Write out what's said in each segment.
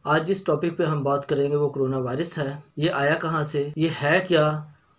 आज जिस टॉپک पे हम बात करेंगे वो कोरोना वायरस है। ये आया कहाँ से, ये है क्या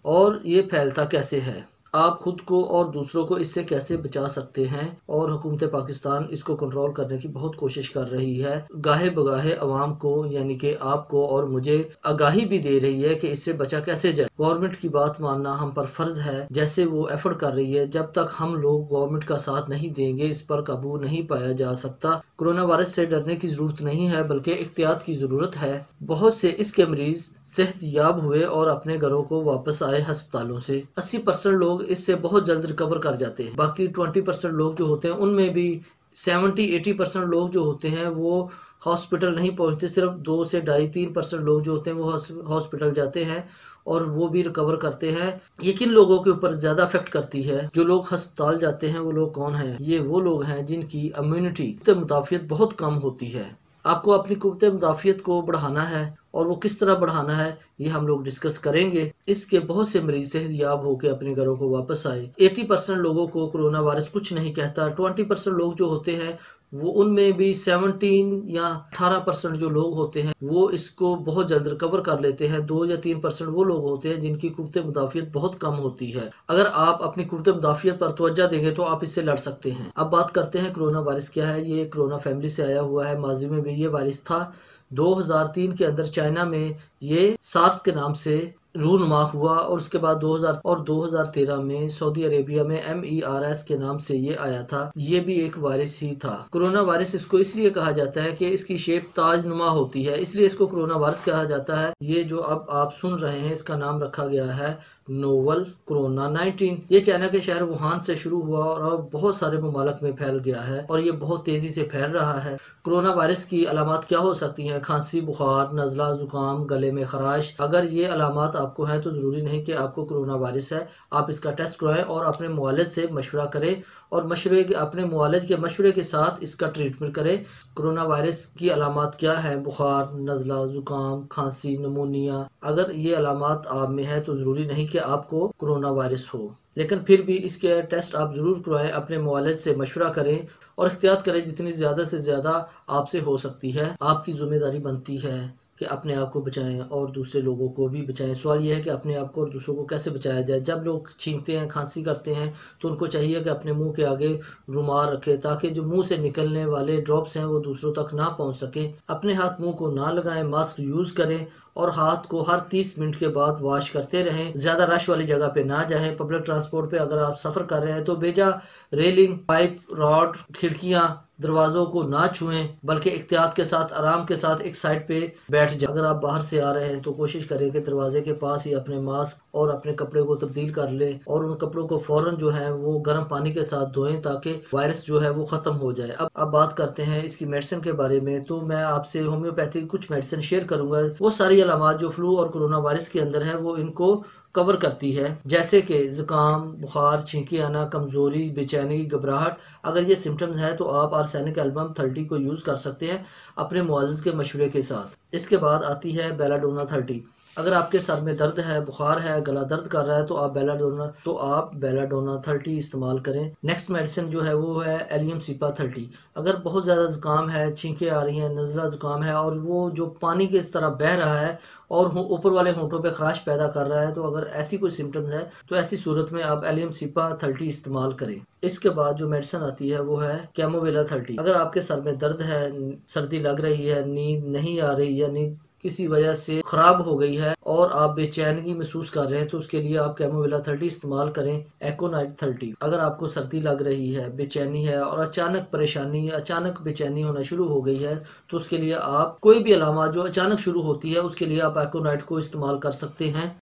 और ये फैलता कैसे है। आप खुद को और दूसरों को इससे कैसे बचा सकते हैं और हुकूमत पाकिस्तान इसको कंट्रोल करने की बहुत कोशिश कर रही है। गाहे बगाहे अवाम को यानी कि आपको और मुझे आगाही भी दे रही है कि इससे बचा कैसे जाए। गवर्नमेंट की बात मानना हम पर फर्ज है, जैसे वो एफर्ट कर रही है। जब तक हम लोग गवर्नमेंट का साथ नहीं देंगे इस पर काबू नहीं पाया जा सकता। कोरोना वायरस से डरने की जरूरत नहीं है बल्कि एहतियात की जरूरत है। बहुत से इसके मरीज सेहतयाब हुए और अपने घरों को वापस आए अस्पतालों से। 80% लोग इससे बहुत जल्द रिकवर कर जाते हैं। बाकी 20% लोग जो होते हैं उनमें भी 70-80% लोग जो होते हैं वो हॉस्पिटल नहीं पहुंचते। सिर्फ 2 से 2.5-3% लोग जो होते हैं वो हॉस्पिटल जाते हैं और वो भी रिकवर करते हैं। ये किन लोगों के ऊपर ज्यादा इफेक्ट करती है? जो लोग अस्पताल जाते हैं वो लोग कौन हैं? ये वो लोग हैं जिनकी इम्यूनिटी मुदाफियत बहुत कम होती है। आपको अपनी कुव्वत मुदाफियत को बढ़ाना है और वो किस तरह बढ़ाना है ये हम लोग डिस्कस करेंगे। इसके बहुत से मरीज सेहतयाब होकर अपने घरों को वापस आए। 80% लोगों को कोरोना वायरस कुछ नहीं कहता। 20% लोग जो होते हैं वो उनमें भी 17 या 18% जो लोग होते हैं वो इसको बहुत जल्द रिकवर कर लेते हैं। 2 या 3% वो लोग होते हैं जिनकी कुव्वत मुदाफियत बहुत कम होती है। अगर आप अपनी कुव्वत मुदाफियत पर तवज्जो देंगे तो आप इससे लड़ सकते हैं। अब बात करते हैं कोरोना वायरस क्या है। ये कोरोना फैमिली से आया हुआ है। माजी में भी ये वायरस था। 2003 के अंदर चाइना में ये सार्स के नाम से रूनुमा हुआ और उसके बाद 2013 में सऊदी अरेबिया में MERS के नाम से ये आया था। ये भी एक वायरस ही था। कोरोना वायरस इसको इसलिए कहा जाता है कि इसकी शेप ताजनुमा होती है, इसलिए इसको कोरोना वायरस कहा जाता है। ये जो अब आप सुन रहे हैं इसका नाम रखा गया है नोवल कोरोना 19। ये चाइना के शहर वुहान से शुरू हुआ और अब बहुत सारे ममालिक में फैल गया है और ये बहुत तेजी से फैल रहा है। कोरोना वायरस की अलामत क्या हो सकती हैं? खांसी, बुखार, नज़ला, जुकाम, गले में खराश। अगर ये अलामत आपको हैं तो ज़रूरी नहीं कि आपको कोरोना वायरस है। आप इसका टेस्ट करवाएं और अपने मुआलिज से मशवरा करें और अपने मुआलिज के मशवरे के साथ इसका ट्रीटमेंट करें। कोरोना वायरस की अलामत क्या है? बुखार, नज़ला, जुकाम, खांसी, नमूनिया। अगर ये अलामत आप में है तो ज़रूरी नहीं कि आपको कोरोना वायरस हो, लेकिन फिर भी इसके टेस्ट आप ज़रूर करवाएं। अपने मुआलिज से मशवरा करें और एहतियात करें जितनी ज़्यादा से ज़्यादा आपसे हो सकती है। आपकी जिम्मेदारी बनती है कि अपने आप को बचाएं और दूसरे लोगों को भी बचाएं। सवाल यह है कि अपने आप को और दूसरों को कैसे बचाया जाए। जब लोग छींकते हैं, खांसी करते हैं तो उनको चाहिए कि अपने मुंह के आगे रुमाल रखें ताकि जो मुंह से निकलने वाले ड्रॉप्स हैं वो दूसरों तक ना पहुंच सके। अपने हाथ मुंह को ना लगाएं, मास्क यूज करें और हाथ को हर 30 मिनट के बाद वॉश करते रहें। ज्यादा रश वाली जगह पे ना जाएं। पब्लिक ट्रांसपोर्ट पे अगर आप सफर कर रहे हैं तो बेजा रेलिंग, पाइप, रॉड, खिड़कियां, दरवाजों को ना छुएं बल्कि एहतियात के साथ आराम के साथ एक साइड पे बैठ जाए। अगर आप बाहर से आ रहे हैं तो कोशिश करें कि दरवाजे के पास ही अपने मास्क और अपने कपड़े को तब्दील कर लें और उन कपड़ों को फौरन जो है वो गर्म पानी के साथ धोएं ताकि वायरस जो है वो खत्म हो जाए। अब बात करते हैं इसकी मेडिसिन के बारे में। तो मैं आपसे होम्योपैथी कुछ मेडिसिन शेयर करूंगा। वो सारी अलामत जो फ्लू और कोरोना वायरस के अंदर है वो इनको कवर करती है, जैसे कि जुकाम, बुखार, छींकी आना, कमजोरी, बेचैनी, घबराहट। अगर ये सिम्टम्स हैं तो आप आर्सेनिक एल्बम 30 को यूज कर सकते हैं अपने मुआलिज के मशवरे के साथ। इसके बाद आती है बेलाडोना 30। अगर आपके सर में दर्द है, बुखार है, गला दर्द कर रहा है तो आप बेलाडोना 30 इस्तेमाल करें। नेक्स्ट मेडिसिन जो है वो है एलियम सीपा 30। अगर बहुत ज़्यादा जुकाम है, छींकें आ रही हैं, नज़ला जुकाम है और वो जो पानी के इस तरह बह रहा है और ऊपर वाले होंठों पे खराश पैदा कर रहा है तो अगर ऐसी कोई सिम्टम्स है तो ऐसी सूरत में आप एलियम सीपा 30 इस्तेमाल करें। इसके बाद जो मेडिसिन आती है वो है कैमोवेला 30। अगर आपके सर में दर्द है, सर्दी लग रही है, नींद नहीं आ रही है, नींद किसी वजह से खराब हो गई है और आप बेचैनगी महसूस कर रहे हैं तो उसके लिए आप कैमोवेला 30 इस्तेमाल करें। एकोनाइट 30। अगर आपको सर्दी लग रही है, बेचैनी है और अचानक बेचैनी होना शुरू हो गई है तो उसके लिए आप कोई भी अलामत जो अचानक शुरू होती है उसके लिए आप एकोनाइट को इस्तेमाल कर सकते हैं।